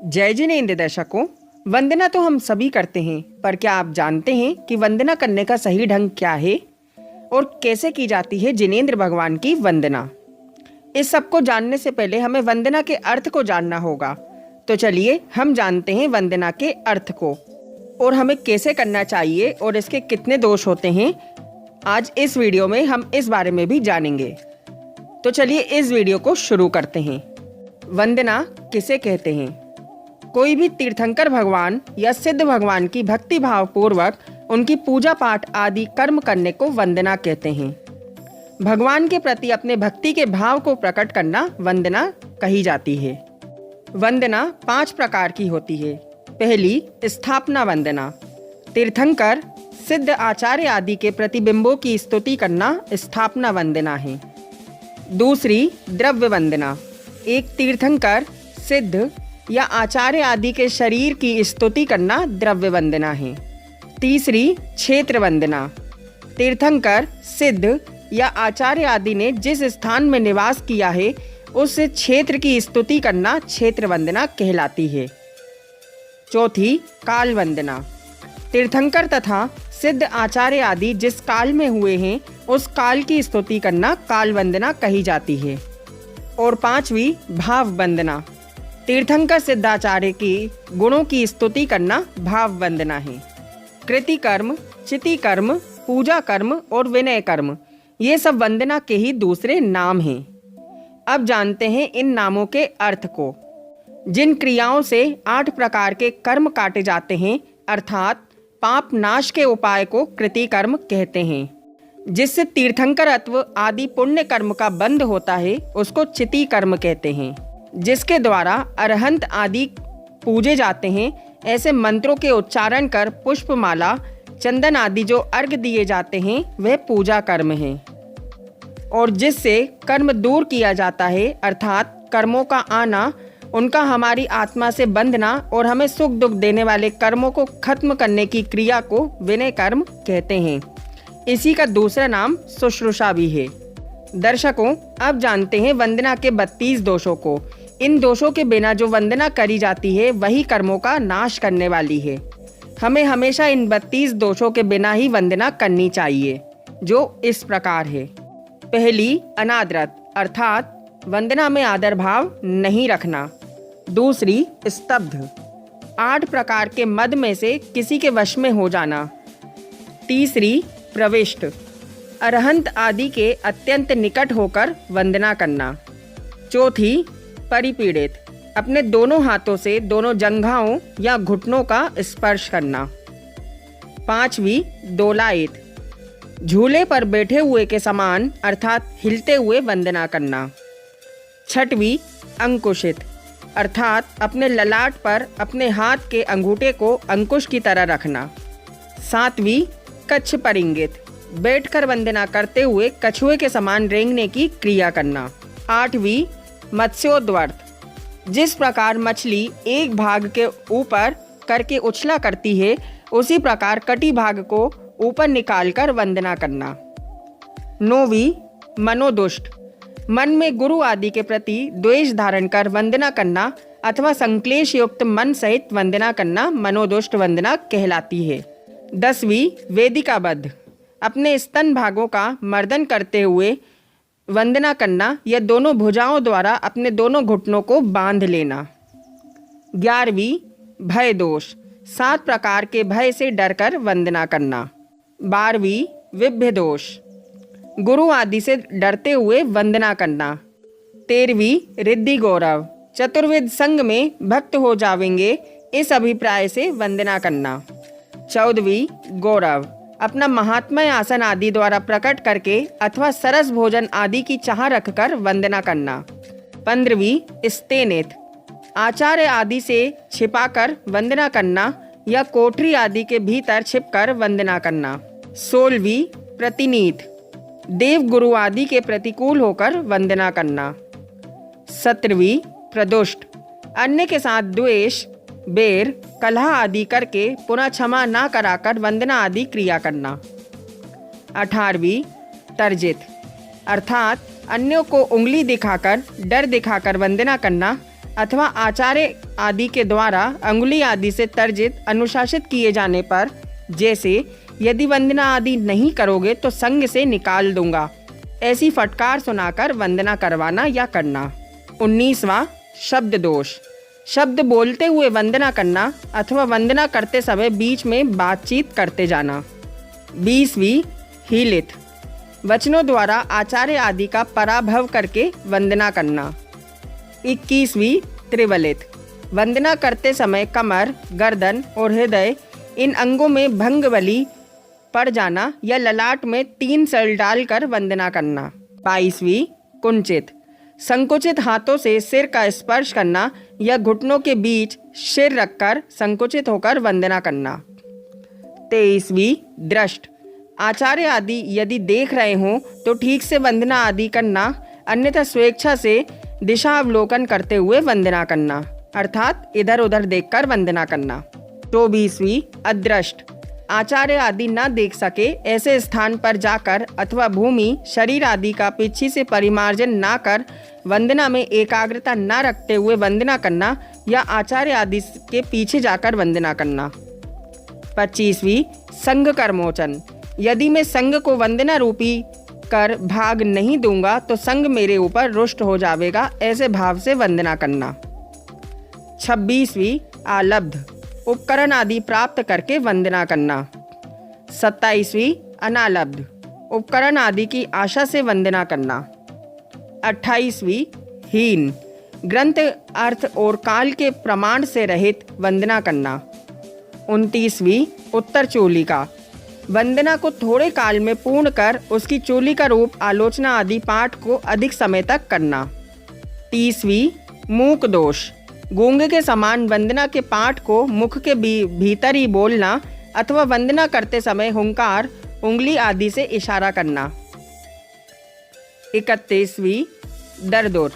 जय जिनेंद्र दर्शकों, वंदना तो हम सभी करते हैं, पर क्या आप जानते हैं कि वंदना करने का सही ढंग क्या है और कैसे की जाती है जिनेंद्र भगवान की वंदना। इस सब को जानने से पहले हमें वंदना के अर्थ को जानना होगा। तो चलिए हम जानते हैं वंदना के अर्थ को और हमें कैसे करना चाहिए और इसके कितने दोष होते हैं। आज इस वीडियो में हम इस बारे में भी जानेंगे। तो चलिए इस वीडियो को शुरू करते हैं। वंदना किसे कहते हैं? कोई भी तीर्थंकर भगवान या सिद्ध भगवान की भक्ति भाव पूर्वक उनकी पूजा पाठ आदि कर्म करने को वंदना कहते हैं। भगवान के प्रति अपने भक्ति के भाव को प्रकट करना वंदना कही जाती है। वंदना 5 प्रकार की होती है। पहली, स्थापना वंदना। तीर्थंकर सिद्ध आचार्य आदि के प्रतिबिंबों की स्तुति करना स्थापना वंदना है। दूसरी, द्रव्य वंदना। एक तीर्थंकर सिद्ध या आचार्य आदि के शरीर की स्तुति करना द्रव्य वंदना है। तीसरी, क्षेत्र वंदना। तीर्थंकर सिद्ध या आचार्य आदि ने जिस स्थान में निवास किया है उस क्षेत्र की स्तुति करना क्षेत्र वंदना कहलाती है। चौथी, काल वंदना। तीर्थंकर तथा सिद्ध आचार्य आदि जिस काल में हुए हैं उस काल की स्तुति करना काल वंदना कही जाती है। और पांचवी, भाव वंदना। तीर्थंकर सिद्धाचार्य की गुणों की स्तुति करना भाव वंदना है। कृति कर्म, चिति कर्म, पूजा कर्म और विनय कर्म ये सब वंदना के ही दूसरे नाम हैं। अब जानते हैं इन नामों के अर्थ को। जिन क्रियाओं से 8 प्रकार के कर्म काटे जाते हैं अर्थात पाप नाश के उपाय को कृति कर्म कहते हैं। जिससे तीर्थंकरत्व आदि पुण्य कर्म का बंध होता है उसको चिति कर्म कहते हैं। जिसके द्वारा अरहंत आदि पूजे जाते हैं ऐसे मंत्रों के उच्चारण कर पुष्पमाला चंदन आदि जो अर्घ दिए जाते हैं वह पूजा कर्म है। और जिससे कर्म दूर किया जाता है अर्थात कर्मों का आना, उनका हमारी आत्मा से बंधना और हमें सुख दुख देने वाले कर्मों को खत्म करने की क्रिया को विनय कर्म कहते हैं। इसी का दूसरा नाम शुश्रूषा भी है। दर्शकों, अब जानते हैं वंदना के 32 दोषों को। इन दोषों के बिना जो वंदना करी जाती है वही कर्मों का नाश करने वाली है। हमें हमेशा इन 32 दोषों के बिना ही वंदना करनी चाहिए, जो इस प्रकार है। पहली, अनादरत अर्थात वंदना में आदर भाव नहीं रखना। दूसरी, स्तब्ध 8 प्रकार के मद में से किसी के वश में हो जाना। तीसरी, प्रविष्ट अरहंत आदि के अत्यंत निकट होकर वंदना करना। चौथी, परिपीड़ित अपने दोनों हाथों से दोनों जंघाओं या घुटनों का स्पर्श करना। पांचवी, दोलायित झूले पर बैठे हुए के समान अर्थात हिलते हुए वंदना करना। छठवीं, अंकुशित अर्थात अपने ललाट पर अपने हाथ के अंगूठे को अंकुश की तरह रखना। सातवीं, कच्छ परिंगित बैठकर वंदना करते हुए कछुए के समान रेंगने की क्रिया करना। आठवीं, मत्स्योद्वर्त जिस प्रकार मछली एक भाग के ऊपर करके उछला करती है उसी प्रकार कटी भाग को ऊपर निकालकर वंदना करना। नौवीं, मनोदुष्ट मन में गुरु आदि के प्रति द्वेष धारण कर वंदना करना अथवा संक्लेश युक्त मन सहित वंदना करना मनोदुष्ट वंदना कहलाती है। 10वीं, वेदिकाबद्ध अपने स्तन भागों का मर्दन करते हुए वंदना करना या दोनों भुजाओं द्वारा अपने दोनों घुटनों को बांध लेना। 11वीं, भय दोष 7 प्रकार के भय से डरकर वंदना करना। 12वीं, विभ्य दोष गुरु आदि से डरते हुए वंदना करना। 13वीं, रिद्धि गौरव चतुर्विध संग में भक्त हो जावेंगे इस अभिप्राय से वंदना करना। 14वीं, गौरव अपना महात्म्य आसन आदि द्वारा प्रकट करके अथवा सरस भोजन आदि की चाह रखकर वंदना करना। 15वीं, स्तेनित आचार्य आदि से छिपाकर वंदना करना या कोठरी आदि के भीतर छिपकर वंदना करना। 16वीं, प्रतिनीत देव गुरु आदि के प्रतिकूल होकर वंदना करना। 17वीं, प्रदुष्ट अन्य के साथ द्वेष बेर कलह आदि करके पुनः क्षमा ना कराकर वंदना आदि क्रिया करना। 18वीं, तर्जित अर्थात अन्यों को उंगली दिखाकर डर दिखाकर वंदना करना अथवा आचार्य आदि के द्वारा अंगुली आदि से तर्जित अनुशासित किए जाने पर, जैसे यदि वंदना आदि नहीं करोगे तो संग से निकाल दूंगा, ऐसी फटकार सुनाकर वंदना करवाना या करना। 19वां शब्द दोष, शब्द बोलते हुए वंदना करना अथवा वंदना करते समय बीच में बातचीत करते जाना। 20वीं हीलित, वचनों द्वारा आचार्य आदि का पराभव करके वंदना करना। 21वीं त्रिवलित, वंदना करते समय कमर, गर्दन और हृदय इन अंगों में भंगबली पड़ जाना या ललाट में 3 सल डालकर वंदना करना। 22वीं कुंचित, संकुचित हाथों से सिर का स्पर्श करना या घुटनों के बीच सिर रखकर संकुचित होकर वंदना करना। 23वीं दृष्ट, आचार्य आदि यदि देख रहे हों तो ठीक से वंदना आदि करना, अन्यथा स्वेच्छा से दिशा अवलोकन करते हुए वंदना करना, अर्थात इधर उधर देखकर वंदना करना। 24वीं अदृष्ट, आचार्य आदि न देख सके ऐसे स्थान पर जाकर अथवा भूमि, शरीर आदि का पीछे से परिमार्जन ना कर वंदना में एकाग्रता न रखते हुए वंदना करना या आचार्य आदि के पीछे जाकर वंदना करना। 25वीं संग कर्मोचन, यदि मैं संग को वंदना रूपी कर भाग नहीं दूंगा तो संग मेरे ऊपर रुष्ट हो जाएगा, ऐसे भाव से वंदना करना। 26वीं आलब्ध, उपकरण आदि प्राप्त करके वंदना करना। 27वीं अनालब्ध, उपकरण आदि की आशा से वंदना करना। 28वीं हीन, ग्रंथ, अर्थ और काल के प्रमाण से रहित वंदना करना। 29वीं उत्तर चोलिका, वंदना को थोड़े काल में पूर्ण कर उसकी चोली का रूप, आलोचना आदि पाठ को अधिक समय तक करना। 30वीं मूक दोष, गूंगे के समान वंदना के पाठ को मुख के भीतर ही बोलना अथवा वंदना करते समय हुंकार, उंगली आदि से इशारा करना। 31वीं दरदोर,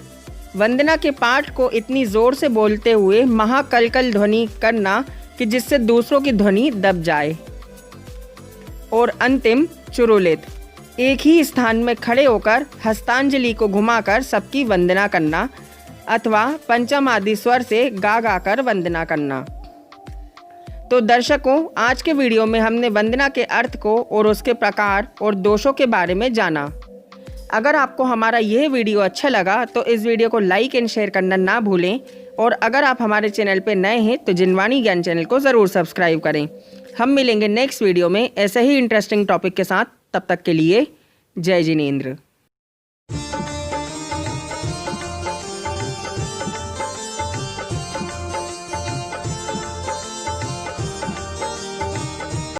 वंदना के पाठ को इतनी जोर से बोलते हुए महाकलकल ध्वनि करना कि जिससे दूसरों की ध्वनि दब जाए। और अंतिम चुरुलित, एक ही स्थान में खड़े होकर हस्तांजलि को घुमाकर सबकी वंदना करना अथवा पंचम आदि स्वर से गा गा कर वंदना करना। तो दर्शकों, आज के वीडियो में हमने वंदना के अर्थ को और उसके प्रकार और दोषों के बारे में जाना। अगर आपको हमारा यह वीडियो अच्छा लगा तो इस वीडियो को लाइक एंड शेयर करना ना भूलें, और अगर आप हमारे चैनल पर नए हैं तो जिनवाणी ज्ञान चैनल को ज़रूर सब्सक्राइब करें। हम मिलेंगे नेक्स्ट वीडियो में ऐसे ही इंटरेस्टिंग टॉपिक के साथ। तब तक के लिए जय जिनेंद्र।